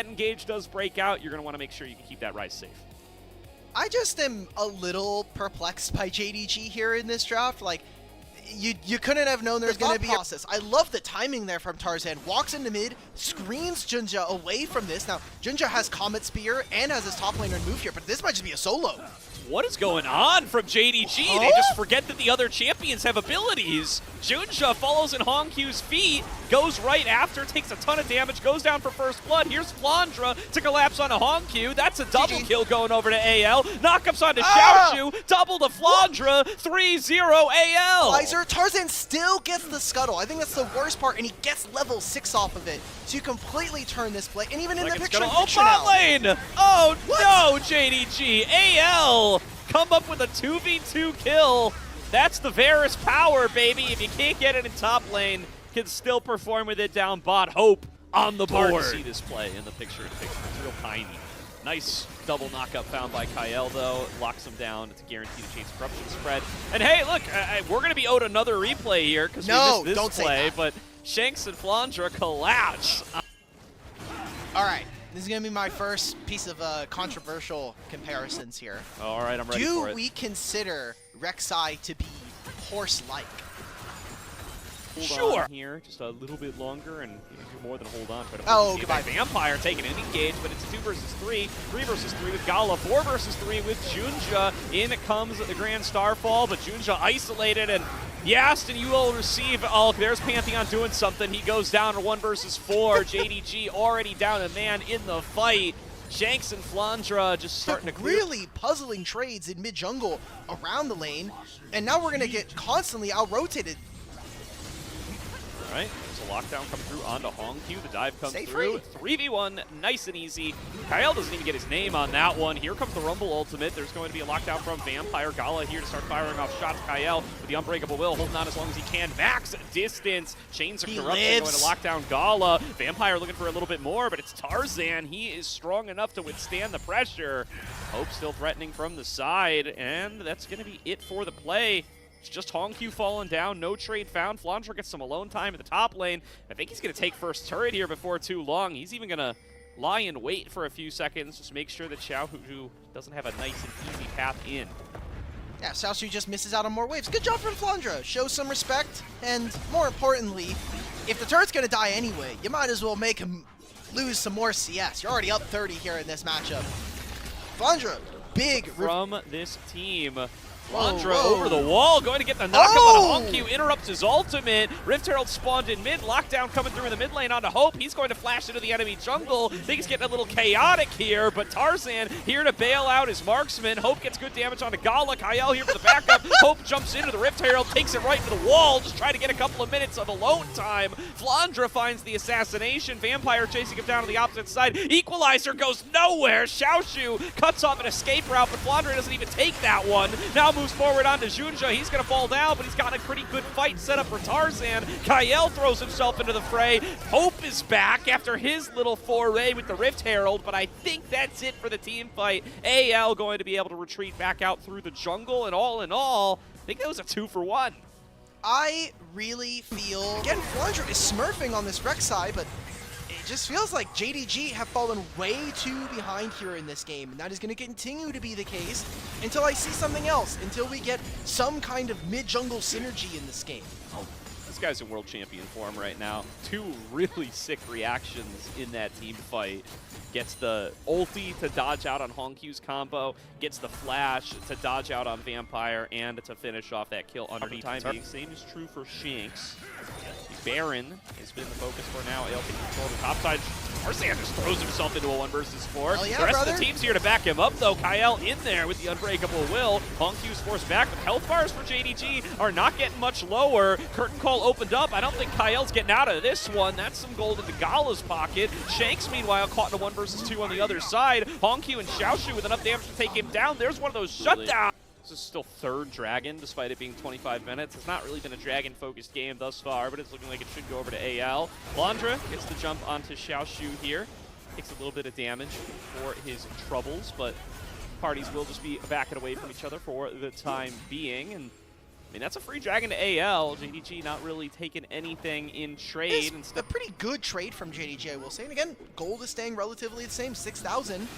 that engage does break out, you're going to want to make sure you can keep that Ryze safe. I just am a little perplexed by JDG here in this draft. Like, you couldn't have known there's going to be a process. I love the timing there from Tarzan. Walks into mid, screens JunJia away from this. Now, JunJia has Comet Spear and has his top laner move here, but this might just be a solo. What is going on from JDG? Huh? They just forget that the other champions have abilities. JunJia follows in HongQ's feet, goes right after, takes a ton of damage, goes down for first blood. Here's Flandre to collapse onto HongQ. That's a double kill going over to AL. Knockups onto Xiaoxu, double to Flandre, 3-0 AL. Peyz, Tarzan still gets the scuttle. I think that's the worst part, and he gets level 6 off of it. So you completely turn this play, and even in the picture bot lane! Oh no, JDG! AL come up with a 2v2 kill. That's the Varus power, baby. If you can't get it in top lane, can still perform with it down bot. Hope on the board. Hard to see this play in the picture-in-picture. It's real tiny. Nice double knockup found by Kael, though. Locks him down. It's a guaranteed to change corruption spread. And hey, look, we're going to be owed another replay here because we missed this play, but Shanks and Flandre collapse. All right. This is going to be my first piece of controversial comparisons here. All right, I'm ready for it. Do we consider Rek'Sai to be horse-like? Sure. Here, just a little bit longer, and you can do more than hold on. Goodbye. Vampire taking an engage, but it's 2 versus 3, 3 versus 3 with GALA, 4 versus 3 with JunJia. In comes the Grand Starfall, but JunJia isolated, and Yastin, you will receive. Oh, there's Pantheon doing something. He goes down to 1 versus 4. JDG already down a man in the fight. Shanks and Flandre just starting to clear. Really puzzling trades in mid-jungle around the lane, and now we're going to get constantly out-rotated. All right, there's a lockdown coming through onto HongQ. The dive comes through. 3v1, nice and easy. Kael doesn't even get his name on that one. Here comes the Rumble ultimate. There's going to be a lockdown from Vampire. GALA here to start firing off shots. Kael with the Unbreakable Will, holding on as long as he can. Max distance. Chains of Corruption going to lock down GALA. Vampire looking for a little bit more, but it's Tarzan. He is strong enough to withstand the pressure. Hope still threatening from the side, and that's going to be it for the play. It's just HongQ falling down, no trade found. Flandre gets some alone time at the top lane. I think he's going to take first turret here before too long. He's even going to lie in wait for a few seconds, just make sure that Xiaoxu doesn't have a nice and easy path in. Yeah, Xiaoxu just misses out on more waves. Good job from Flandre. Show some respect, and more importantly, if the turret's going to die anyway, you might as well make him lose some more CS. You're already up 30 here in this matchup. Flandre, big from this team. Flandre over the wall, going to get the knockup on HongQ, interrupts his ultimate. Rift Herald spawned in mid, lockdown coming through in the mid lane onto Hope. He's going to flash into the enemy jungle. Things getting a little chaotic here, but Tarzan here to bail out his marksman. Hope gets good damage onto GALA. Kael here for the backup. Hope jumps into the Rift Herald, takes it right into the wall, just trying to get a couple of minutes of alone time. Flandre finds the assassination. Vampire chasing him down to the opposite side. Equalizer goes nowhere. Xiaoxu cuts off an escape route, but Flandre doesn't even take that one. Now moves forward onto JunJia. He's going to fall down, but he's got a pretty good fight set up for Tarzan. Kael throws himself into the fray. Hope is back after his little foray with the Rift Herald, but I think that's it for the team fight. AL going to be able to retreat back out through the jungle, and all in all, I think that was a 2-for-1. I really feel, again, Flandre is smurfing on this Rek'Sai, but it just feels like JDG have fallen way too behind here in this game, and that is going to continue to be the case until I see something else, until we get some kind of mid-jungle synergy in this game. Oh, this guy's in world champion form right now. 2 really sick reactions in that team fight. Gets the ulti to dodge out on HongQ's combo, gets the flash to dodge out on Vampire, and to finish off that kill under time. Same is true for Shanks. Baron has been the focus for now. AL taking control of the top side. Tarzan just throws himself into a 1 versus 4. Yeah, the rest of the team's here to back him up, though. Kael in there with the Unbreakable Will. HongQ's forced back, but health bars for JDG are not getting much lower. Curtain Call opened up. I don't think Kael's getting out of this one. That's some gold into GALA's pocket. Shanks, meanwhile, caught in a 1 versus 2 on the other side. HongQ and Xiaoxu with enough damage to take him down. There's one of those shutdowns. This is still 3rd Dragon, despite it being 25 minutes. It's not really been a Dragon-focused game thus far, but it's looking like it should go over to AL. Flandre gets the jump onto Xiaoxu here. Takes a little bit of damage for his troubles, but parties will just be backing away from each other for the time being. And I mean, that's a free dragon to AL. JDG not really taking anything in trade. It's a pretty good trade from JDG, I will say. And again, gold is staying relatively the same, 6,000.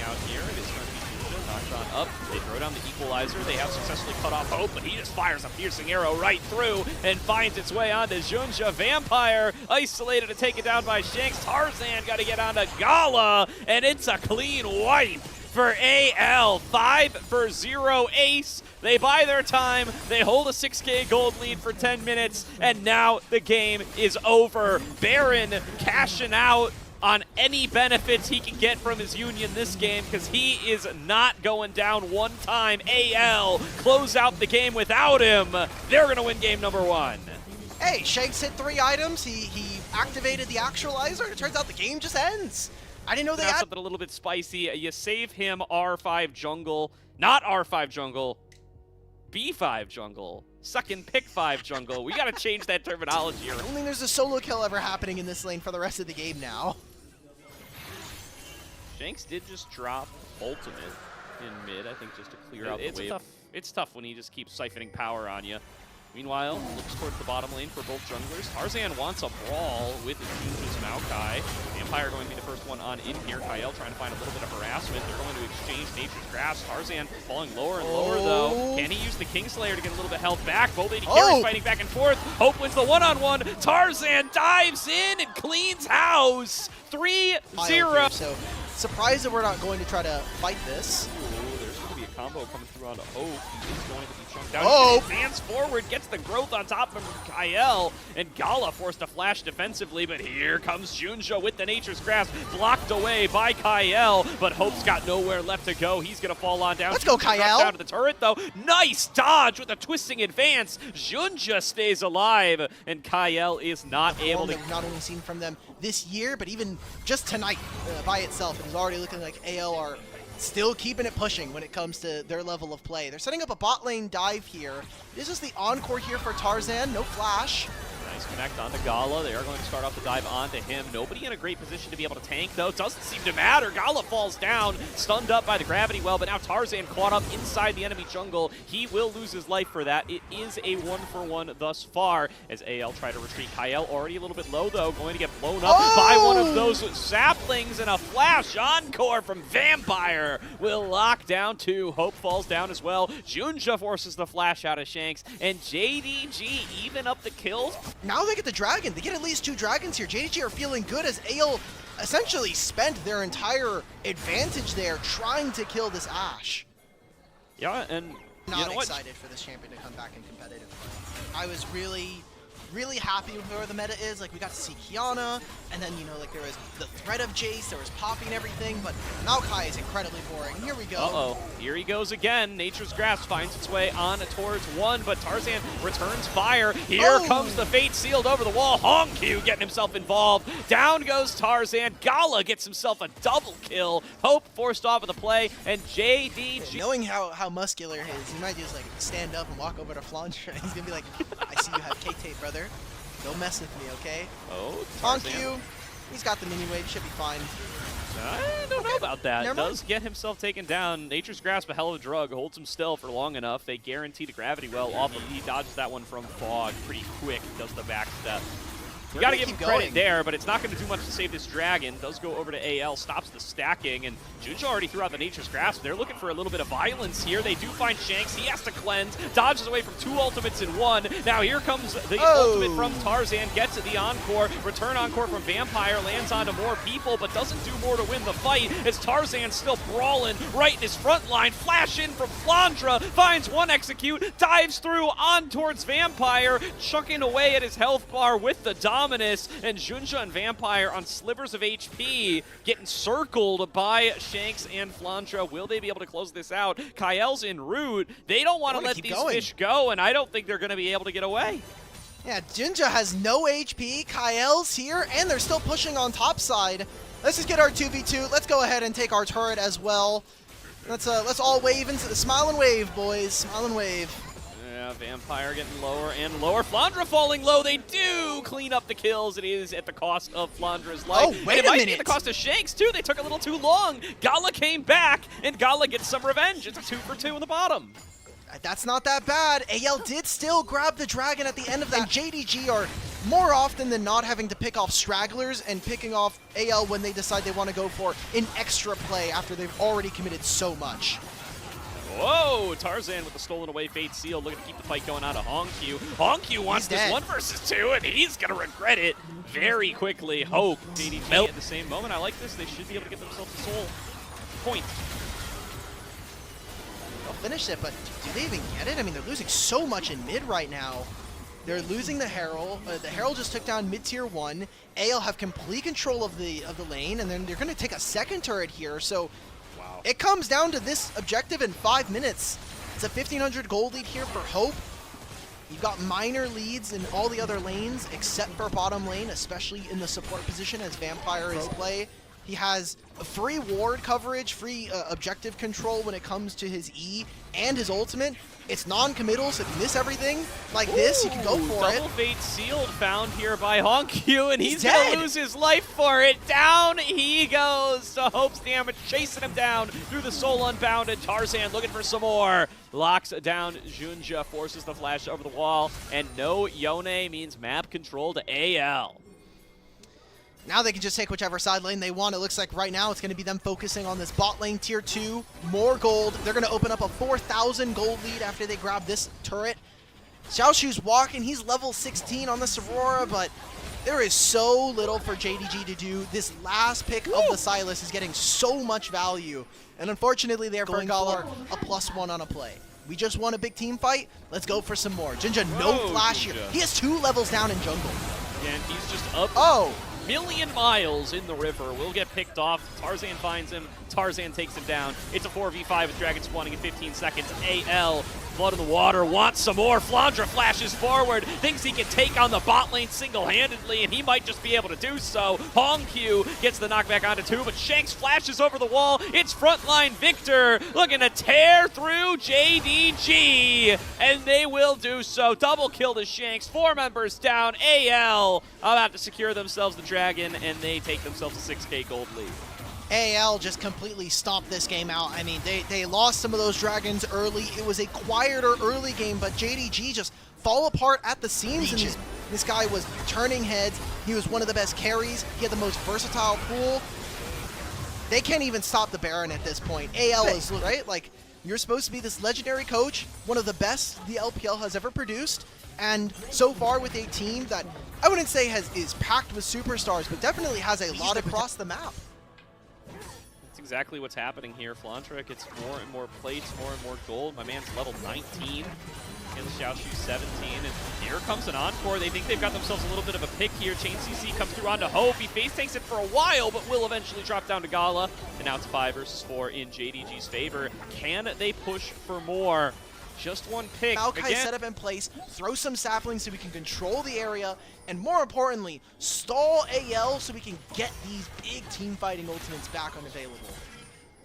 Out here, it is going to be JunJia, knocked on up. They throw down the equalizer. They have successfully cut off Hope, but he just fires a piercing arrow right through and finds its way onto JunJia. Vampire isolated and taken down by Shanks. Tarzan got to get onto GALA, and it's a clean wipe for AL. 5-0 ace. They buy their time. They hold a 6K gold lead for 10 minutes, and now the game is over. Baron cashing out on any benefits he can get from his union this game, because he is not going down one time. AL close out the game without him. They're going to win game number 1. Hey, Shanks hit 3 items. He activated the actualizer, and it turns out the game just ends. I didn't know they had something a little bit spicy. You save him R5 jungle, not R5 jungle, B5 jungle. Second pick 5 jungle. We got to change that terminology here. I don't think there's a solo kill ever happening in this lane for the rest of the game now. Shanks did just drop ultimate in mid, I think, just to clear out the wave. It's tough when he just keeps siphoning power on you. Meanwhile, looks towards the bottom lane for both junglers. Tarzan wants a brawl with JunJia's Maokai. Vampire going to be the first one on in here. Kael trying to find a little bit of harassment. They're going to exchange Nature's Grasp. Tarzan falling lower and lower, though. Can he use the Kingslayer to get a little bit of health back? Both AD carries fighting back and forth. Hope wins the one-on-one. Tarzan dives in and cleans house. 3-0. So surprised that we're not going to try to fight this. Ooh, there's going to be a combo coming through onto Hope. He's going to be chunked down. He advance forward, gets the growth on top of Kael, and GALA forced to flash defensively, but here comes JunJia with the Nature's Grasp, blocked away by Kael, but Hope's got nowhere left to go. He's going to fall on down. Let's go, Kael. Out of the turret, though. Nice dodge with a twisting advance. JunJia stays alive, and Kael is not able to. We've not only seen from them this year, but even just tonight by itself, it is already looking like AL are still keeping it pushing when it comes to their level of play. They're setting up a bot lane dive here. This is the encore here for Tarzan. No flash. Nice connect onto GALA. They are going to start off the dive onto him. Nobody in a great position to be able to tank, though. Doesn't seem to matter. GALA falls down, stunned up by the gravity well, but now Tarzan caught up inside the enemy jungle. He will lose his life for that. It is a 1-for-1 thus far as AL try to retreat. Kael already a little bit low, though, going to get blown up by one of those saplings, and a flash encore from Vampire will lock down 2. Hope falls down as well. JunJia forces the flash out of Shanks, and JDG even up the kills. Now they get the dragon. They get at least 2 dragons here. JDG are feeling good as AL essentially spent their entire advantage there trying to kill this Ashe. Yeah, and not excited for this champion to come back in competitive. I was really happy with where the meta is. Like, we got to see Kiana, and then, you know, like, there was the threat of Jace, there was Poppy and everything, but Maokai is incredibly boring. Here we go. Uh-oh. Here he goes again. Nature's Grasp finds its way on towards 1, but Tarzan returns fire. Here comes the Fate sealed over the wall. HongQ getting himself involved. Down goes Tarzan. GALA gets himself a double kill. Hope forced off of the play, and JDG. Knowing how muscular he is, he might just, like, stand up and walk over to Flandre. He's gonna be like, I see you have K-tape, brother. Don't mess with me, okay? Oh, HongQ, he's got the mini wave, should be fine. I don't know about that. Does get himself taken down. Nature's Grasp, a hell of a drug, holds him still for long enough. They guarantee the gravity well off of him. He dodges that one from Fog pretty quick, does the back step. You got to give him credit there, but it's not going to do much to save this dragon. Does go over to AL, stops the stacking, and JunJia already threw out the Nature's Grasp. They're looking for a little bit of violence here. They do find Shanks. He has to cleanse, dodges away from 2 ultimates in 1. Now here comes the ultimate from Tarzan, gets the encore. Return encore from Vampire, lands onto more people, but doesn't do more to win the fight as Tarzan's still brawling right in his front line. Flash in from Flandre, finds 1 execute, dives through on towards Vampire, chunking away at his health bar with the Dominus, and JunJia and Vampire on slivers of HP, getting circled by Shanks and Flandre. Will they be able to close this out? Kael's en route. They don't want to let these fish go, and I don't think they're going to be able to get away. Yeah, JunJia has no HP, Kael's here, and they're still pushing on top side. Let's just get our 2v2. Let's go ahead and take our turret as well. Let's all wave into the smile and wave, boys. Smile and wave. Yeah, Vampire getting lower and lower. Flandre falling low. They do clean up the kills. It is at the cost of Flandre's life. Oh, wait a minute. It might be at the cost of Shanks, too. They took a little too long. GALA came back, and GALA gets some revenge. It's a 2-for-2 in the bottom. That's not that bad. AL did still grab the dragon at the end of that. And JDG are more often than not having to pick off stragglers and picking off AL when they decide they want to go for an extra play after they've already committed so much. Whoa, Tarzan with the stolen away Fate Seal, looking to keep the fight going out of HongQ. HongQ wants this 1 versus 2, and he's going to regret it very quickly. Hope JDG at the same moment. I like this. They should be able to get themselves a soul point. They'll finish it, but do they even get it? I mean, they're losing so much in mid right now. They're losing the Herald. The Herald just took down mid-tier 1. AL have complete control of the lane, and then they're going to take a second turret here. So it comes down to this objective in 5 minutes. It's a 1,500 gold lead here for Hope. You've got minor leads in all the other lanes except for bottom lane, especially in the support position as Vampire is play. He has free ward coverage, free objective control when it comes to his E and his ultimate. It's non-committal, so if you miss everything like this, you can go for it. Double Fate Sealed found here by HongQ, and he's going to lose his life for it. Down he goes. So Hope's damage chasing him down through the Soul Unbounded. Tarzan looking for some more. Locks down JunJia, forces the flash over the wall, and no Yone means map control to AL. Now they can just take whichever side lane they want. It looks like right now it's going to be them focusing on this bot lane tier 2. More gold. They're going to open up a 4,000 gold lead after they grab this turret. Xiaoxu's walking. He's level 16 on the Aurora, but there is so little for JDG to do. This last pick of the Silas is getting so much value. And unfortunately, they're going for a +1 on a play. We just won a big team fight. Let's go for some more. JunJia, no flash here. He has 2 levels down in jungle. And he's just up. Million miles in the river, will get picked off. Tarzan finds him. Tarzan takes him down. It's a 4v5 with Dragon spawning in 15 seconds. AL, blood in the water, wants some more. Flandre flashes forward, thinks he can take on the bot lane single-handedly, and he might just be able to do so. HongQ gets the knockback onto 2, but Shanks flashes over the wall. It's frontline Victor looking to tear through JDG, and they will do so. Double kill to Shanks, 4 members down. AL about to secure themselves the dragon, and they take themselves a 6K gold lead. AL just completely stomped this game out. I mean, they lost some of those dragons early. It was a quieter early game, but JDG just fall apart at the seams. And this guy was turning heads. He was one of the best carries. He had the most versatile pool. They can't even stop the Baron at this point. AL is, right? Like, you're supposed to be this legendary coach, one of the best the LPL has ever produced. And so far with a team that I wouldn't say is packed with superstars, but definitely has a lot across the map. Exactly what's happening here. Flandre gets more and more plates, more and more gold. My man's level 19. And Xiaoxu 17. And here comes an encore. They think they've got themselves a little bit of a pick here. Chain CC comes through onto Hope. He face tanks it for a while, but will eventually drop down to GALA. And now it's 5 versus 4 in JDG's favor. Can they push for more? Just one pick. Maokai set up in place, throw some saplings so we can control the area, and more importantly, stall AL so we can get these big team fighting ultimates back unavailable.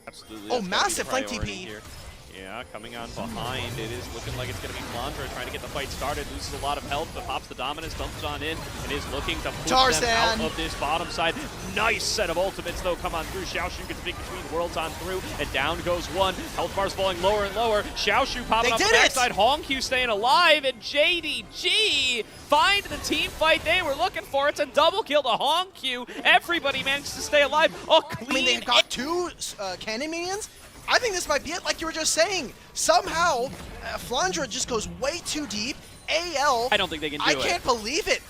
Absolutely. Oh, massive flank TP. Here. Yeah, coming on behind. It is looking like it's going to be Flandre trying to get the fight started. Loses a lot of health, but pops the dominance, dumps on in, and is looking to push them out of this bottom side. Nice set of ultimates, though, come on through. Xiaoxu gets big between worlds on through, and down goes 1. Health bar's falling lower and lower. Xiaoxu popping up the backside. HongQ staying alive, and JDG find the team fight they were looking for. It's a double kill to HongQ. Everybody managed to stay alive. Oh, clean. I mean, they got 2 cannon minions. I think this might be it, like you were just saying. Somehow, Flandre just goes way too deep. AL, I don't think they can do it. I can't believe it.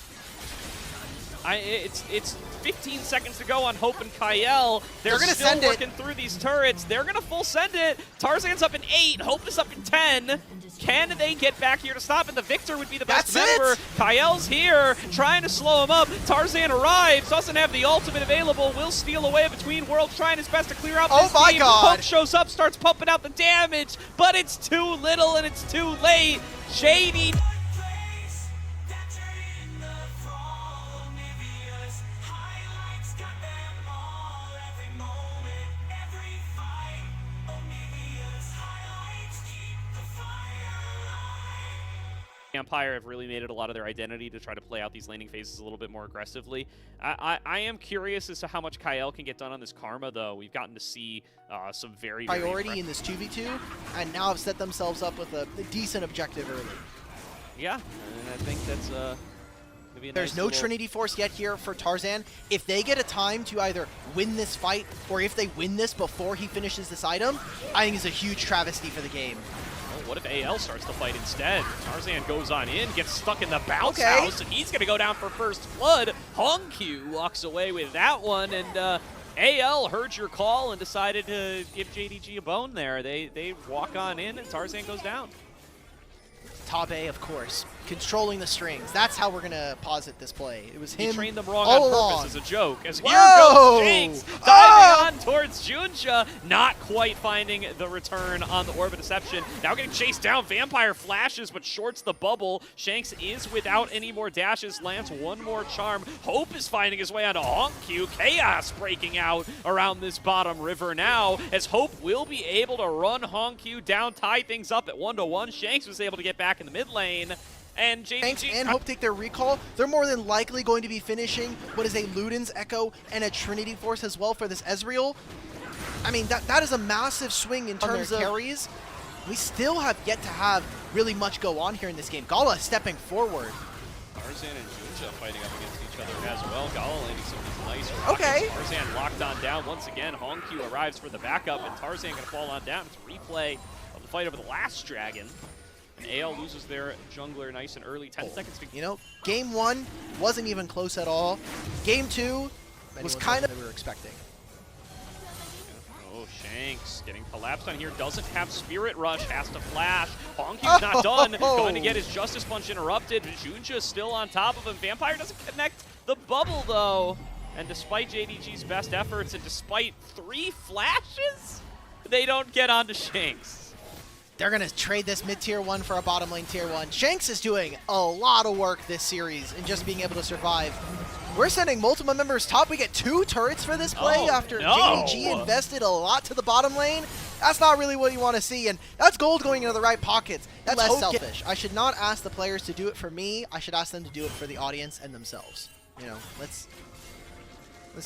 It's 15 seconds to go on Hope and Kael. They're gonna still send working through these turrets. They're going to full send it. Tarzan's up in 8. Hope is up in 10. Can they get back here to stop it? The Victor would be the best member. Kael's here, trying to slow him up. Tarzan arrives, doesn't have the ultimate available, will steal away between worlds, trying his best to clear out this team. God. Hope shows up, starts pumping out the damage, but it's too little and it's too late. JD. Vampire have really made it a lot of their identity to try to play out these laning phases a little bit more aggressively. I am curious as to how much Kael can get done on this Karma, though. We've gotten to see some very priority in this 2v2, and now have set themselves up with a decent objective early. Yeah, and I think that's maybe a There's nice no little... Trinity Force yet here for Tarzan. If they get a time to either win this fight, or if they win this before he finishes this item, I think it's a huge travesty for the game. Oh, what if AL starts the fight instead? Tarzan goes on in, gets stuck in the bounce house, and he's going to go down for first blood. HongQ walks away with that one, and AL heard your call and decided to give JDG a bone there. They walk on in, and Tarzan goes down. Top A, of course, controlling the strings. That's how we're going to posit this play. It was him. He trained them wrong all on along. purpose as a joke. As Whoa! here goes Shanks, diving on towards JunJia, not quite finding the return on the Orb of Deception. Now getting chased down. Vampire flashes, but shorts the bubble. Shanks is without any more dashes, lands one more charm. Hope is finding his way onto HongQ. Chaos breaking out around this bottom river now, as Hope will be able to run HongQ down, tie things up at 1-1. Shanks was able to get back in the mid lane. And Shanks JDG and Hope take their recall. They're more than likely going to be finishing what is a Luden's Echo and a Trinity Force as well for this Ezreal. I mean, that is a massive swing in terms of carries. We still have yet to have really much go on here in this game. GALA stepping forward. Tarzan and JunJia fighting up against each other as well. GALA landing some of these nice rockets. Okay. Tarzan locked on down once again. HongQ arrives for the backup, and Tarzan going to fall on down. It's a replay of the fight over the last dragon. AL loses their jungler nice and early. 10 seconds to... You know, game 1 wasn't even close at all. Game 2 was kind of what we were expecting. Oh, Shanks getting collapsed on here. Doesn't have Spirit Rush. Has to flash. HongQ's not done. Going to get his Justice Punch interrupted. JunJia still on top of him. Vampire doesn't connect the bubble, though. And despite JDG's best efforts and despite 3 flashes, they don't get onto Shanks. They're going to trade this mid-tier 1 for a bottom lane tier 1. Shanks is doing a lot of work this series in just being able to survive. We're sending multiple members top. We get 2 turrets for this play after JDG invested a lot to the bottom lane. That's not really what you want to see, and that's gold going into the right pockets. That's less selfish. I should not ask the players to do it for me. I should ask them to do it for the audience and themselves. You know, let's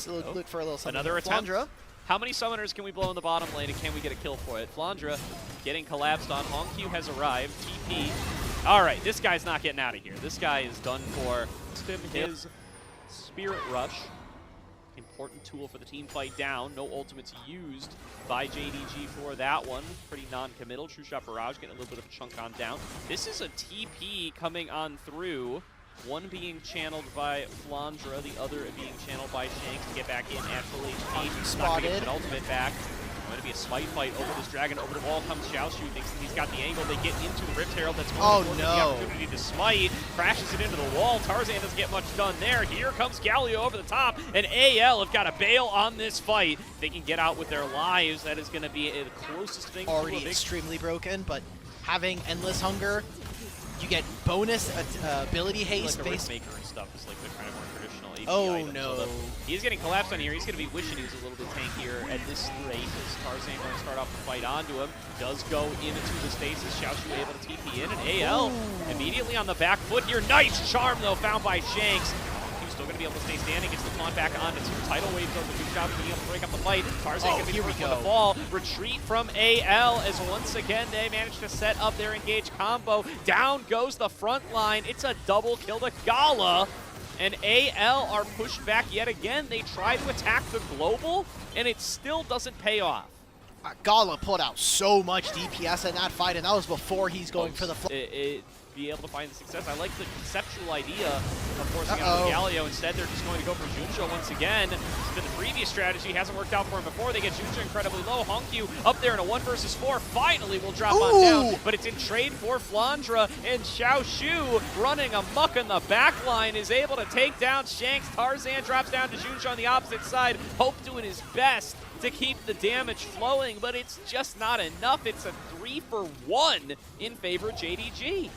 look for a little something. Another attempt. Flandre. How many summoners can we blow in the bottom lane, and can we get a kill for it? Flandre getting collapsed on. HongQ has arrived. TP. All right, this guy's not getting out of here. This guy is done for. His Spirit Rush. Important tool for the team fight down. No ultimates used by JDG for that one. Pretty non-committal. True Shot Barrage getting a little bit of a chunk on down. This is a TP coming on through. One being channeled by Flandre, the other being channeled by Shanks to get back in at full HP. Spotted. An ultimate back. Going to be a smite fight over this dragon. Over the wall comes Xiaoxu. Thinks that he's got the angle. They get into the Rift Herald. That's going to the opportunity to smite. Crashes it into the wall. Tarzan doesn't get much done there. Here comes Galio over the top. And AL have got to bail on this fight. They can get out with their lives. That is going to be the closest thing already to a big... extremely broken, but having Endless Hunger, you get bonus ability haste. Like the Riftmaker and stuff is like the kind of more traditional AP item. No. So he's getting collapsed on here. He's going to be wishing he was a little bit tankier at this rate as Tarzan going to start off the fight onto him. Does go into the stasis. Xiaoxu able to TP in, and AL immediately on the back foot here. Nice charm, though, found by Shanks. Still going to be able to stay standing, gets the taunt back onto 2 tidal waves over the 2 shots, being able to break up the fight. Tarzan going to be the first one to fall. Retreat from AL as once again they manage to set up their engage combo. Down goes the front line. It's a double kill to GALA. And AL are pushed back yet again. They try to attack the global, and it still doesn't pay off. GALA pulled out so much DPS in that fight, and that was before he's going for the be able to find the success. I like the conceptual idea of forcing out Galio. Instead, they're just going to go for JunJia once again. It's been the previous strategy. Hasn't worked out for him before. They get JunJia incredibly low. HongQ up there in a 1 versus 4. Finally will drop on down, but it's in trade for Flandre, and Xiaoxu running amok in the back line is able to take down Shanks. Tarzan drops down to JunJia on the opposite side. Hope doing his best to keep the damage flowing, but it's just not enough. It's a 3-for-1 in favor of JDG.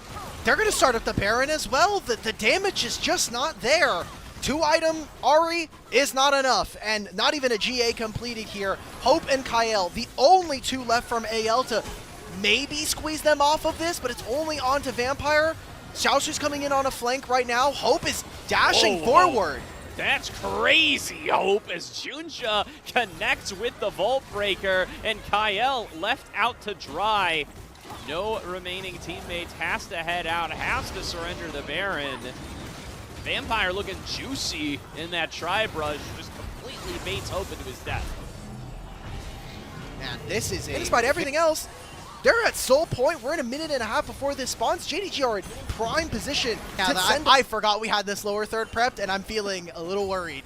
They're going to start up the Baron as well. The damage is just not there. 2-item Ahri is not enough, and not even a GA completed here. Hope and Kael, the only 2 left from AL to maybe squeeze them off of this, but it's only on to Vampire. Xiaoxu's coming in on a flank right now. Hope is dashing forward. That's crazy, Hope, as JunJia connects with the Vault Breaker, and Kael left out to dry. No remaining teammates, has to head out, has to surrender the Baron. Vampire looking juicy in that tri-brush, just completely baits Hope into his death. Man, this is despite everything else, they're at soul point. We're in a minute and a half before this spawns. JDG are in prime position. I forgot we had this lower third prepped, and I'm feeling a little worried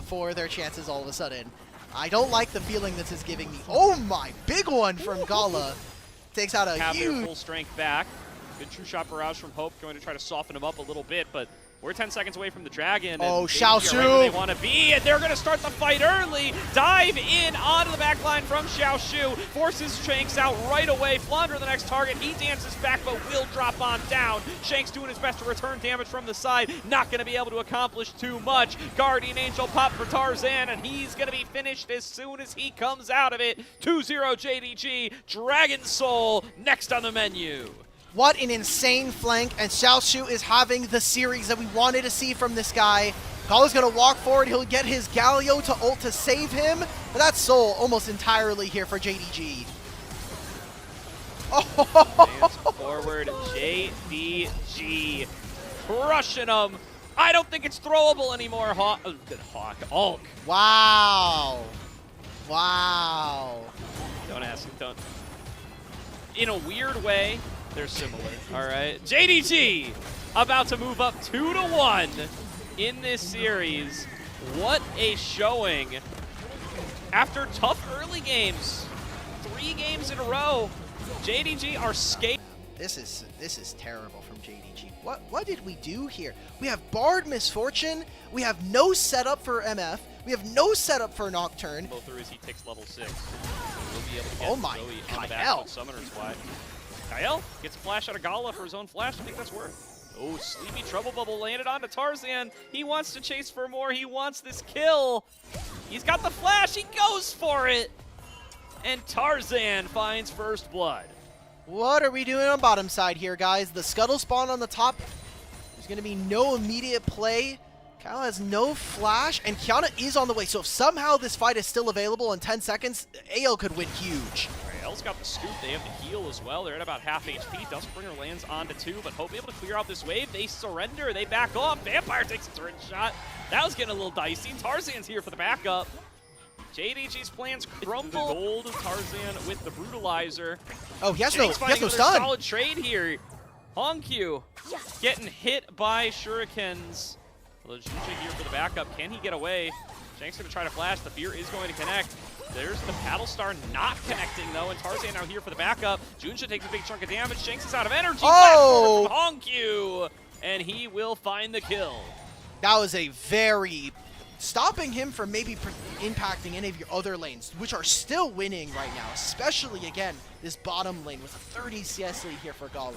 for their chances all of a sudden. I don't like the feeling this is giving me. Oh my, big one from GALA. Takes out a huge... Their full strength back. Good true shot barrage from Hope, going to try to soften him up a little bit, but we're 10 seconds away from the Dragon. Oh, and Xiaoxu! Right where they want to be, and they're going to start the fight early. Dive in onto the back line from Xiaoxu. Forces Shanks out right away. Flandre the next target. He dances back, but will drop on down. Shanks doing his best to return damage from the side. Not going to be able to accomplish too much. Guardian Angel pop for Tarzan, and he's going to be finished as soon as he comes out of it. 2-0 JDG. Dragon Soul next on the menu. What an insane flank, and Xiaoxu is having the series that we wanted to see from this guy. GALA's going to walk forward. He'll get his Galio to ult to save him. But that's Soul almost entirely here for JDG. Oh. Forward, JDG crushing him. I don't think it's throwable anymore, Hulk. Wow. Wow. Don't ask, don't. In a weird way, they're similar, all right? JDG about to move up 2-1 in this series. What a showing. After tough early games, 3 games in a row, JDG are skating. This is terrible from JDG. What did we do here? We have Bard Misfortune. We have no setup for MF. We have no setup for Nocturne. Go through as he takes level 6. We'll be able to get oh my, Zoe on the Kael. back Summoner Squad. Kael gets a flash out of GALA for his own flash. I think that's worth. Oh, Sleepy Trouble Bubble landed onto Tarzan. He wants to chase for more. He wants this kill. He's got the flash. He goes for it. And Tarzan finds first blood. What are we doing on bottom side here, guys? The Scuttle spawn on the top. There's going to be no immediate play. Kael has no flash, and Kiana is on the way. So if somehow this fight is still available in 10 seconds, AL could win huge. Kael's got the scoop. They have the heal as well. They're at about half HP. Dustbringer lands onto 2, but Hope able to clear out this wave. They surrender. They back off. Vampire takes a turret shot. That was getting a little dicey. Tarzan's here for the backup. JDG's plans crumble. The gold Tarzan with the brutalizer. Oh, he has no stun. Solid trade here. HongQ getting hit by shurikens. JunJia here for the backup. Can he get away? Shanks going to try to flash. The fear is going to connect. There's the Paddle Star not connecting, though, and Tarzan now here for the backup. JunJia takes a big chunk of damage. Shanks is out of energy. Oh! From HongQ, and he will find the kill. That was a very... stopping him from maybe impacting any of your other lanes, which are still winning right now, especially, again, this bottom lane with a 30 CS lead here for GALA.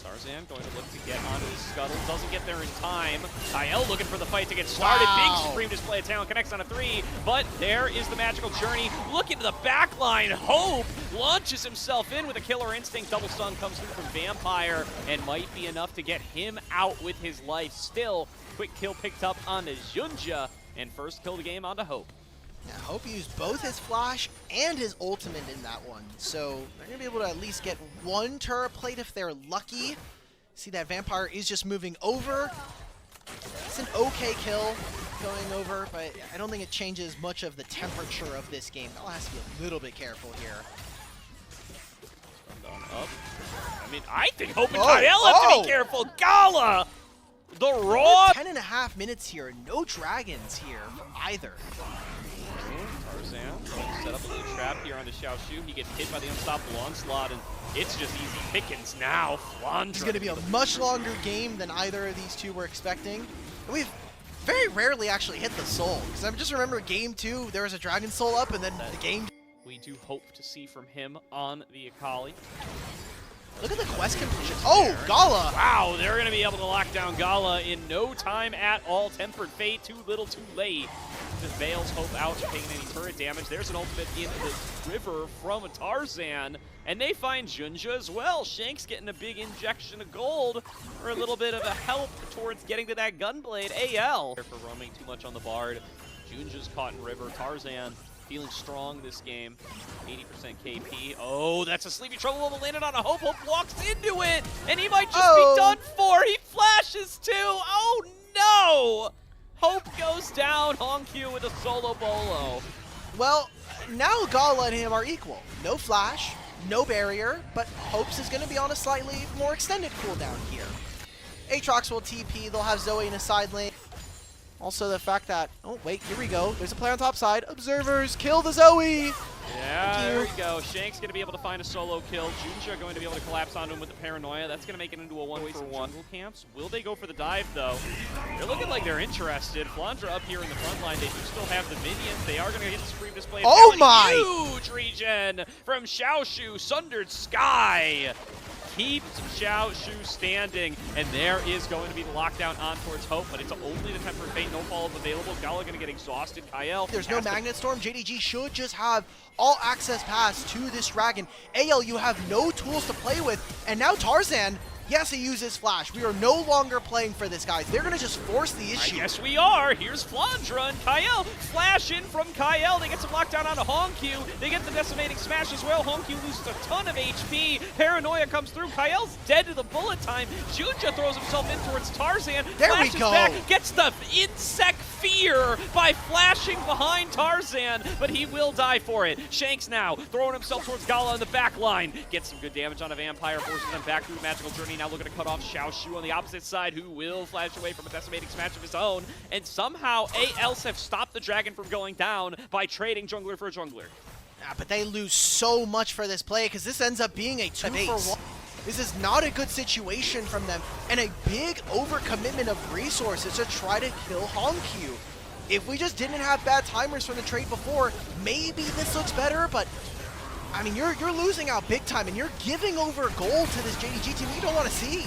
Tarzan going to look to get onto his Scuttle. Doesn't get there in time. Kael looking for the fight to get started. Wow. Big supreme display of talent. Connects on a 3. But there is the magical journey. Look into the back line. Hope launches himself in with a killer instinct. Double stun comes through from Vampire and might be enough to get him out with his life. Still, quick kill picked up onto JunJia. And first kill of the game onto Hope. Yeah, Hope used both his flash and his ultimate in that one, so they're going to be able to at least get one turret plate if they're lucky. See that Vampire is just moving over. It's an okay kill going over, but I don't think it changes much of the temperature of this game. I'll have to be a little bit careful here. Going up. I mean, I think Hope and Kael have to be careful. GALA! The raw... 10.5 minutes here, no dragons here for either. Tarzan set up a little trap here on the Xiaoxu. He gets hit by the unstoppable onslaught, and it's just easy pickings now. Flandre. It's going to be a much longer game than either of these two were expecting. And we've very rarely actually hit the soul, because I just remember game 2, there was a Dragon Soul up, and then the game... We do hope to see from him on the Akali. Look at the quest completion. Oh, GALA! Wow, they're going to be able to lock down GALA in no time at all. Tempered Fate, too little, too late. just bails Hope out, taking any turret damage. There's an ultimate in the river from Tarzan, and they find JunJia as well. Shanks getting a big injection of gold for a little bit of a help towards getting to that gunblade. AL for roaming too much on the Bard. JunJia's caught in river. Tarzan feeling strong this game. 80% KP. Oh, that's a Sleepy Trouble level landed on a Hope. Hope walks into it, and he might just be done for. He flashes too. Oh no! Hope goes down. HongQ with a solo bolo. Well, Now GALA and him are equal. No flash, no barrier, but Hope's is going to be on a slightly more extended cooldown here. Aatrox will TP. They'll have Zoe in a side lane. Also the fact that, oh wait, here we go. There's a player on top side. Observers, kill the Zoe! Yeah, there we go. Shank's going to be able to find a solo kill. JunJia going to be able to collapse onto him with the paranoia. That's going to make it into a 1-for-1. Jungle camps. Will they go for the dive, though? They're looking like they're interested. Flandre up here in the front line. They do still have the minions. They are going to hit the Scream display. Oh my! Huge regen from Xiaoxu. Sundered Sky keeps Xiaoxu standing, and there is going to be the lockdown on towards Hope, but it's only the Tempered Fate, no follow-up available. GALA going to get exhausted. Kael. There's no Magnet Storm. JDG should just have all access pass to this dragon. AL, you have no tools to play with, and now Tarzan, yes, he uses flash. We are no longer playing for this, guys. They're going to just force the issue. Yes, we are. Here's Flandre and Kael. Flash in from Kael. They get some lockdown onto HongQ. They get the decimating smash as well. HongQ loses a ton of HP. Paranoia comes through. Kael's dead to the bullet time. JunJia throws himself in towards Tarzan. There we go. Back, gets the insect fear by flashing behind Tarzan, but he will die for it. Shanks now throwing himself towards GALA in the back line. Gets some good damage on a Vampire, forces them back through the magical journey. Now looking to cut off Xiaoxu on the opposite side, who will flash away from a decimating smash of his own. And somehow ALs have stopped the dragon from going down by trading jungler for a jungler. Yeah, but they lose so much for this play because this ends up being a 2-for-1. This is not a good situation from them, and a big overcommitment of resources to try to kill HongQ. If we just didn't have bad timers from the trade before, maybe this looks better, but I mean, you're losing out big time, and you're giving over gold to this JDG team you don't want to see.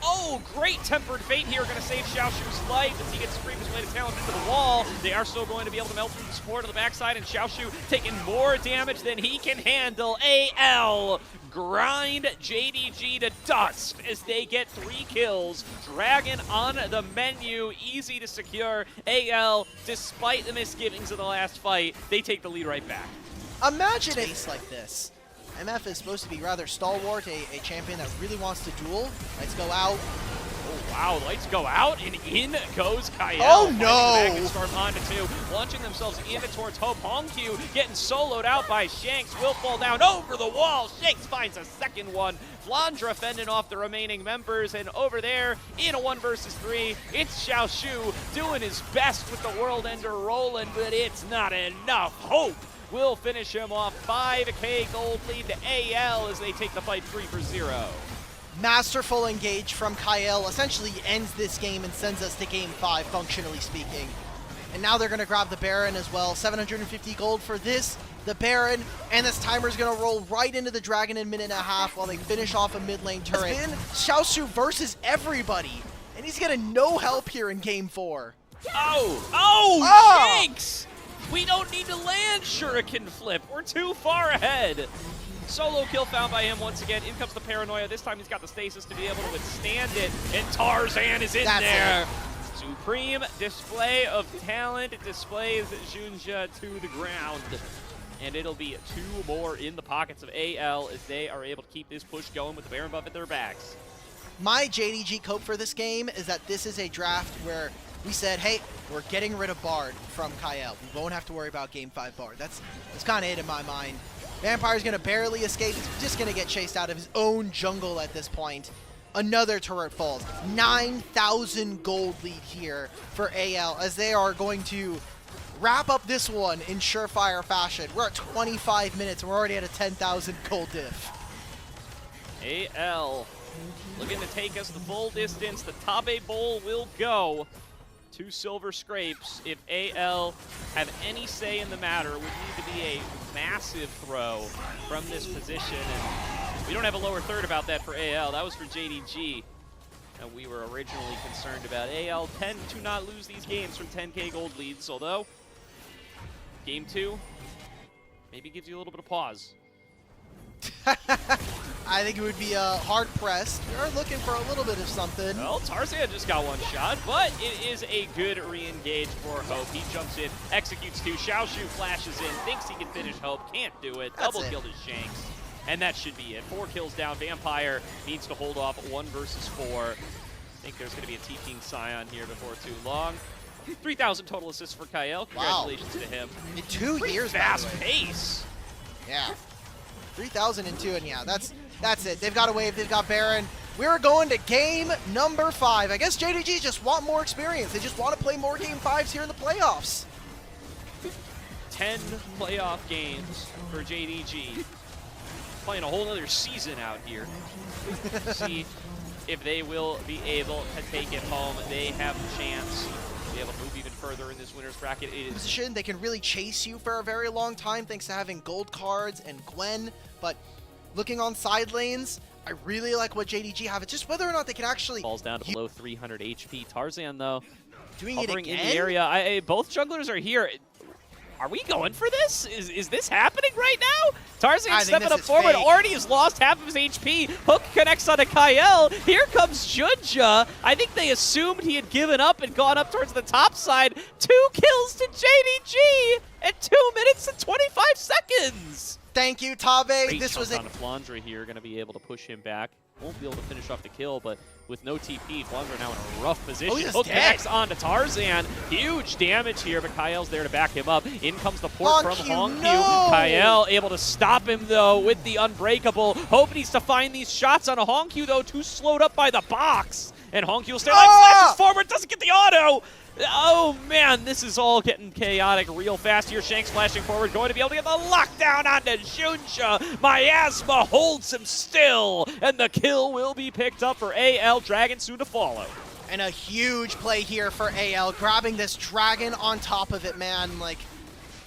Oh, great Tempered Fate here, going to save Xiaoxu's life as he gets Scream his way to talent into the wall. They are still going to be able to melt through the support on the backside, and Xiaoxu taking more damage than he can handle. AL grind JDG to dust as they get 3 kills. Dragon on the menu, easy to secure. AL, despite the misgivings of the last fight, they take the lead right back. Imagine a case like this. MF is supposed to be rather stalwart, a champion that really wants to duel. Lights go out. Oh, wow. Lights go out, and in goes Kael. Oh, no. Magnet Storm onto 2, launching themselves in towards Hope. HongQ getting soloed out by Shanks. Will fall down over the wall. Shanks finds a second one. Flandre fending off the remaining members, and over there, in a 1 versus 3, it's Xiaoxu doing his best with the World Ender rolling, but it's not enough. Hope will finish him off. 5K gold lead to AL as they take the fight 3-0. Masterful engage from Kael essentially ends this game and sends us to game 5, functionally speaking. And now they're going to grab the Baron as well. 750 gold for this, the Baron, and this timer's going to roll right into the Dragon in a minute and a half while they finish off a mid lane turret. It's been Xiaoxu versus everybody, and he's getting no help here in game 4. Shanks! We don't need to land Shuriken Flip. We're too far ahead. Solo kill found by him once again. In comes the Paranoia. This time he's got the stasis to be able to withstand it. And Tarzan is in there. Supreme display of talent. It displays JunJia to the ground. And it'll be 2 more in the pockets of AL as they are able to keep this push going with the Baron buff at their backs. My JDG cope for this game is that this is a draft where we said, hey, we're getting rid of Bard from Kael. We won't have to worry about game 5 Bard. That's kind of it in my mind. Vampire's going to barely escape. He's just going to get chased out of his own jungle at this point. Another turret falls. 9,000 gold lead here for AL as they are going to wrap up this one in surefire fashion. We're at 25 minutes and we're already at a 10,000 gold diff. AL looking to take us the full distance. The Tabe Bowl will go. 2 silver scrapes. If AL have any say in the matter, would need to be a massive throw from this position. And we don't have a lower third about that for AL. That was for JDG. And we were originally concerned about AL tend to not lose these games from 10K gold leads, although Game 2 maybe gives you a little bit of pause. I think it would be hard-pressed. You're looking for a little bit of something. Well, Tarzan just got one shot, but it is a good re-engage for Hope. He jumps in, executes 2. Xiaoxu flashes in, thinks he can finish Hope, can't do it. Double kill to Shanks, and that should be it. 4 kills down. Vampire needs to hold off 1 versus 4. I think there's going to be a T-King Scion here before too long. 3,000 total assists for Kael. Congratulations to him. In 2 years, fast pace. Yeah. 3,002, and yeah, that's it. They've got a wave, they've got Baron. We're going to game number 5. I guess JDG just want more experience. They just want to play more game 5s here in the playoffs. 10 playoff games for JDG. Playing a whole other season out here. See if they will be able to take it home. They have a chance to be able to move even further in this winner's bracket. It is position. They can really chase you for a very long time thanks to having gold cards and Gwen, but looking on side lanes, I really like what JDG have. It's just whether or not they can actually... Falls down to below 300 HP. Tarzan, though, doing it again? In the area. Both junglers are here. Are we going for this? Is this happening right now? Tarzan stepping up forward, already has lost half of his HP. Hook connects onto Kael. Here comes JunJia. I think they assumed he had given up and gone up towards the top side. 2 kills to JDG at 2 minutes and 25 seconds. Thank you, Tabe. Great this was on Flandre here, going to be able to push him back. Won't be able to finish off the kill, but with no TP, Flandre now in a rough position. Hook connects onto Tarzan. Huge damage here, but Kael's there to back him up. In comes the port from HongQ. No! Kael able to stop him, though, with the Unbreakable. Hope needs to find these shots on a HongQ, though, too slowed up by the box. And HongQ will stay alive, flashes forward, doesn't get the auto. Oh, man, this is all getting chaotic real fast here. Shanks flashing forward, going to be able to get the lockdown onto JunJia. Miasma holds him still, and the kill will be picked up for AL. Dragon soon to follow. And a huge play here for AL, grabbing this dragon on top of it, man. Like,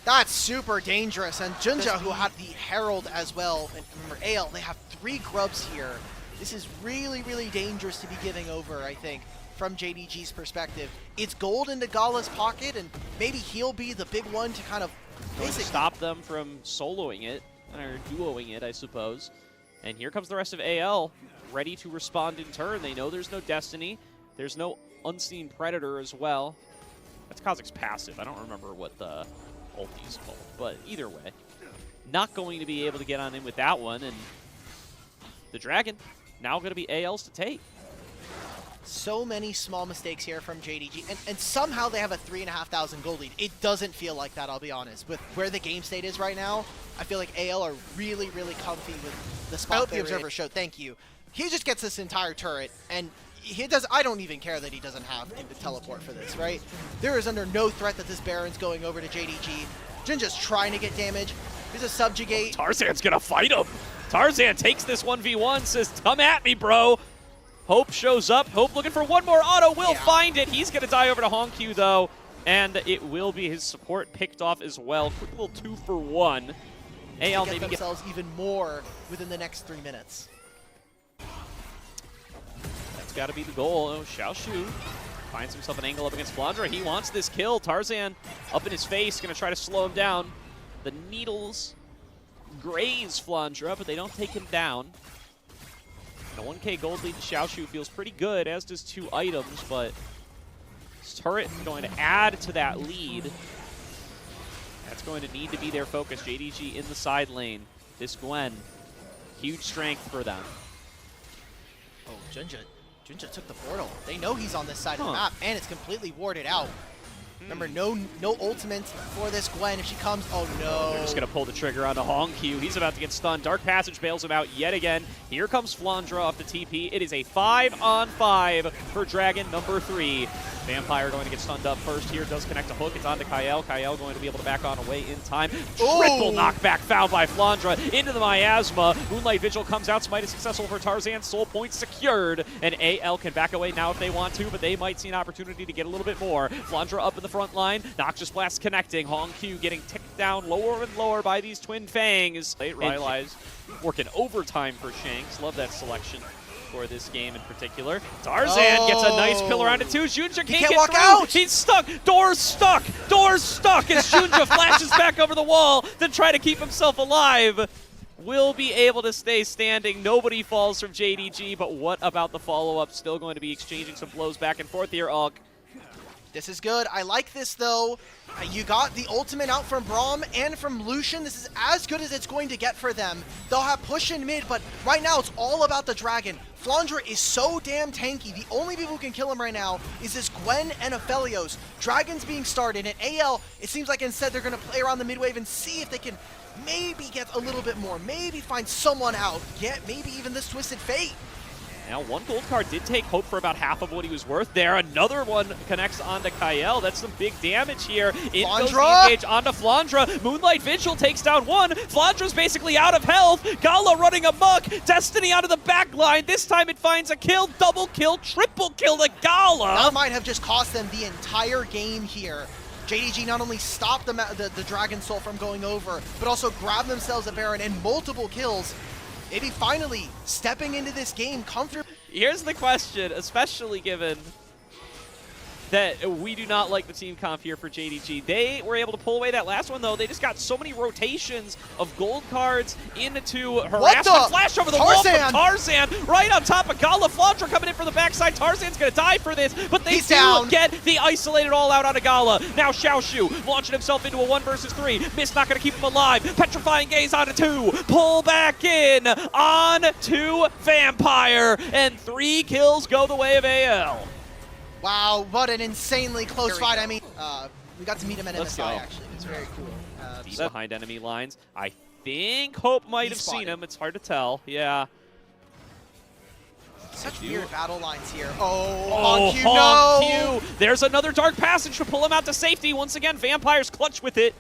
that's super dangerous. And JunJia, who had the Herald as well. And remember, AL, they have 3 grubs here. This is really, really dangerous to be giving over, I think, from JDG's perspective. It's gold into GALA's pocket, and maybe he'll be the big one to kind of basically stop them from soloing it, or duoing it, I suppose. And here comes the rest of AL, ready to respond in turn. They know there's no Destiny. There's no Unseen Predator as well. That's Kha'Zix's passive. I don't remember what the ulti is called, but either way, not going to be able to get on in with that one. And the Dragon now going to be AL's to take. So many small mistakes here from JDG, and somehow they have a 3,500 gold lead. It doesn't feel like that, I'll be honest. With where the game state is right now, I feel like AL are really, really comfy with the spot. I hope the Observer showed. Thank you. He just gets this entire turret, and he does. I don't even care that he doesn't have the teleport for this, right? There is under no threat that this Baron's going over to JDG. JunJia's trying to get damage. Here's a subjugate. Oh, Tarzan's gonna fight him. Tarzan takes this 1v1, says, "Come at me, bro." Hope shows up. Hope looking for one more auto. Will find it. He's going to die over to HongQ, though. And it will be his support picked off as well. Quick little 2-for-1. AL maybe themselves even more within the next 3 minutes. That's got to be the goal. Oh, Xiaoxu finds himself an angle up against Flandre. He wants this kill. Tarzan up in his face. Going to try to slow him down. The needles graze Flandre, but they don't take him down. The 1K gold lead to Xiaoxu feels pretty good, as does 2 items, but this turret going to add to that lead. That's going to need to be their focus. JDG in the side lane. This Gwen, huge strength for them. Oh, JunJia took the portal. They know he's on this side of the map, and it's completely warded out. Remember, no ultimate for this Gwen if she comes. Oh, no. They're just going to pull the trigger on the HongQ. He's about to get stunned. Dark Passage bails him out yet again. Here comes Flandre off the TP. It is a 5-on-5 for Dragon number 3. Vampire going to get stunned up first here. Does connect a hook. It's on to Kael. Kael going to be able to back on away in time. Triple knockback found by Flandre into the Miasma. Moonlight Vigil comes out. Smite is successful for Tarzan. Soul point secured. And AL can back away now if they want to, but they might see an opportunity to get a little bit more. Flandre up in the front line. Noxious Blast connecting. HongQ getting ticked down lower and lower by these Twin Fangs. Late Rylai's working overtime for Shanks. Love that selection. for this game in particular. Tarzan gets a nice pillar onto two. JunJia can't get walk through. out. He's stuck. Door's stuck. Door's stuck as JunJia flashes back over the wall to try to keep himself alive. Will be able to stay standing. Nobody falls from JDG, but what about the follow-up? Still going to be exchanging some blows back and forth here, Ugg. This is good. I like this, though. You got the ultimate out from Braum and from Lucian. This is as good as it's going to get for them. They'll have push in mid, but right now it's all about the Dragon. Flandre is so damn tanky. The only people who can kill him right now is this Gwen and Aphelios. Dragon's being started, and AL, it seems like instead they're going to play around the mid wave and see if they can maybe get a little bit more, maybe find someone out, get maybe even this Twisted Fate. Now, one gold card did take Hope for about half of what he was worth there. Another one connects onto Kael. That's some big damage here. In goes the engage onto Flandre. Moonlight Vigil takes down one. Flandre's basically out of health. GALA running amok. Destiny onto the back line. This time it finds a kill, double kill, triple kill to GALA. That might have just cost them the entire game here. JDG not only stopped the Dragon Soul from going over, but also grabbed themselves a Baron and multiple kills. Maybe finally stepping into this game comfortably. Here's the question, especially given that we do not like the team comp here for JDG. They were able to pull away that last one, though. They just got so many rotations of gold cards into harassment. Flash over the wall from Tarzan, right on top of GALA. Flandre coming in for the backside. Tarzan's going to die for this, but they get the isolated all out onto GALA. Now Xiaoxu launching himself into a 1 versus 3. Mist not going to keep him alive. Petrifying Gaze onto 2. Pull back in on to Vampire, and 3 kills go the way of AL. Wow, what an insanely close fight. I mean, we got to meet him at MSI, actually. It's very cool. Deep behind enemy lines. I think Hope might have seen him. It's hard to tell. Yeah. Such weird battle lines here. Oh, HongQ, no! There's another dark passage to pull him out to safety. Once again, Vampire's clutch with it.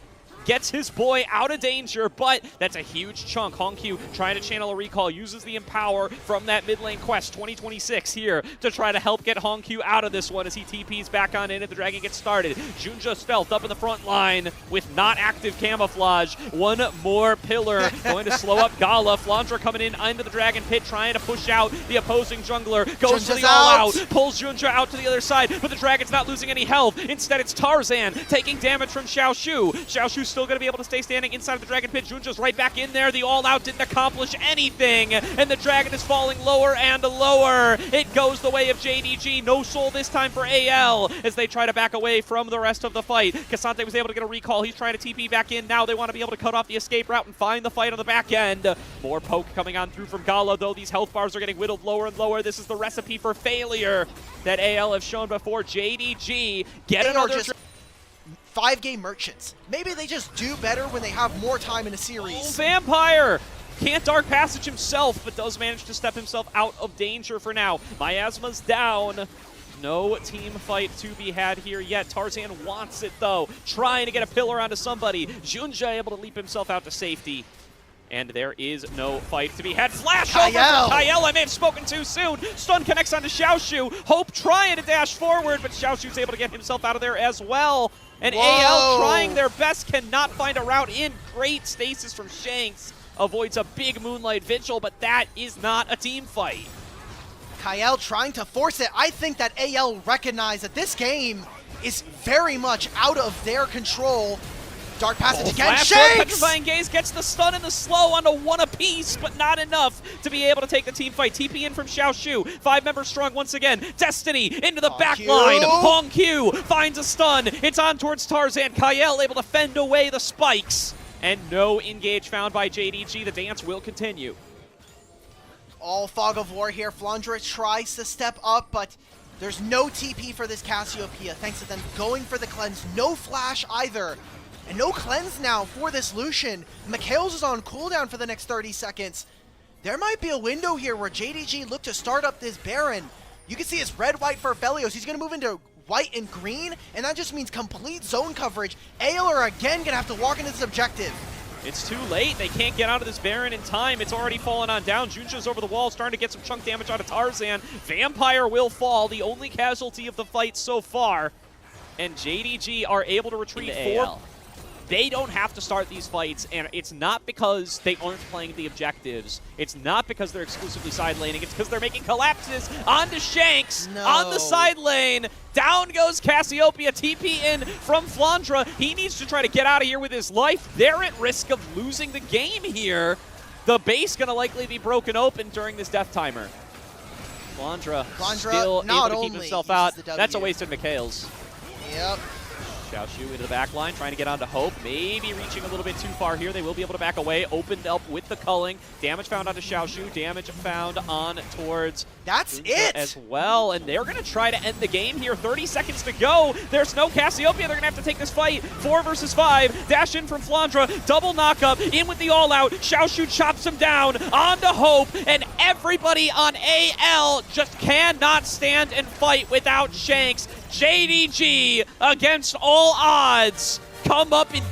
Gets his boy out of danger, but that's a huge chunk. HongQ trying to channel a recall, uses the Empower from that mid lane quest 2026 here to try to help get HongQ out of this one as he TPs back on in and the Dragon gets started. JunJia stealth up in the front line with not active camouflage. One more pillar going to slow up GALA. Flandre coming in into the Dragon pit, trying to push out the opposing jungler. Goes to the all-out, pulls JunJia out to the other side, but the Dragon's not losing any health. Instead, it's Tarzan taking damage from Xiaoxu. Xiaoxu's still going to be able to stay standing inside of the Dragon pit. JunJia's right back in there. The all-out didn't accomplish anything, and the Dragon is falling lower and lower. It goes the way of JDG. No soul this time for AL as they try to back away from the rest of the fight. Cassante was able to get a recall. He's trying to TP back in. Now they want to be able to cut off the escape route and find the fight on the back end. More poke coming on through from GALA, though these health bars are getting whittled lower and lower. This is the recipe for failure that AL have shown before. JDG get another... 5-game merchants. Maybe they just do better when they have more time in a series. Oh, Vampire can't dark passage himself, but does manage to step himself out of danger for now. Miasma's down. No team fight to be had here yet. Tarzan wants it, though. Trying to get a pillar onto somebody. JunJia able to leap himself out to safety. And there is no fight to be had. Flash over from Kael. I may have spoken too soon. Stun connects onto Xiaoxu. Hope trying to dash forward, but Xiaoxu's able to get himself out of there as well. And AL trying their best, cannot find a route in. Great stasis from Shanks. Avoids a big Moonlight Vigil, but that is not a team fight. Kael trying to force it. I think that AL recognized that this game is very much out of their control. Dark passage again. Shanks! Petrifying Gaze gets the stun and the slow onto one apiece, but not enough to be able to take the team fight. TP in from Xiaoxu. 5 members strong once again. Destiny into the back line. HongQ finds a stun. It's on towards Tarzan. Kael able to fend away the spikes. And no engage found by JDG. The dance will continue. All fog of war here. Flandre tries to step up, but there's no TP for this Cassiopeia, thanks to them going for the cleanse. No flash either. And no cleanse now for this Lucian. Kael's is on cooldown for the next 30 seconds. There might be a window here where JDG look to start up this Baron. You can see it's red-white for Aphelios. He's going to move into white and green, and that just means complete zone coverage. AL are again going to have to walk into this objective. It's too late. They can't get out of this Baron in time. It's already fallen on down. JunJia's over the wall, starting to get some chunk damage out of Tarzan. Vampire will fall, the only casualty of the fight so far. And JDG are able to retreat 4. they don't have to start these fights, and it's not because they aren't playing the objectives. It's not because they're exclusively side laning. It's because they're making collapses onto Shanks on the side lane. Down goes Cassiopeia, TP in from Flandre. He needs to try to get out of here with his life. They're at risk of losing the game here. The base going to likely be broken open during this death timer. Flandre still able to keep himself out. That's a wasted Kael's. Yep. Xiaoxu into the back line, trying to get onto Hope. Maybe reaching a little bit too far here. They will be able to back away. Opened up with the culling. Damage found onto Xiaoxu. Damage found on towards JunJia as well. And they're going to try to end the game here. 30 seconds to go. There's no Cassiopeia. They're going to have to take this fight. 4 versus 5. Dash in from Flandre. Double knockup. In with the all-out. Xiaoxu chops him down. Onto Hope. And everybody on AL just cannot stand and fight without Shanks. JDG against all odds come up and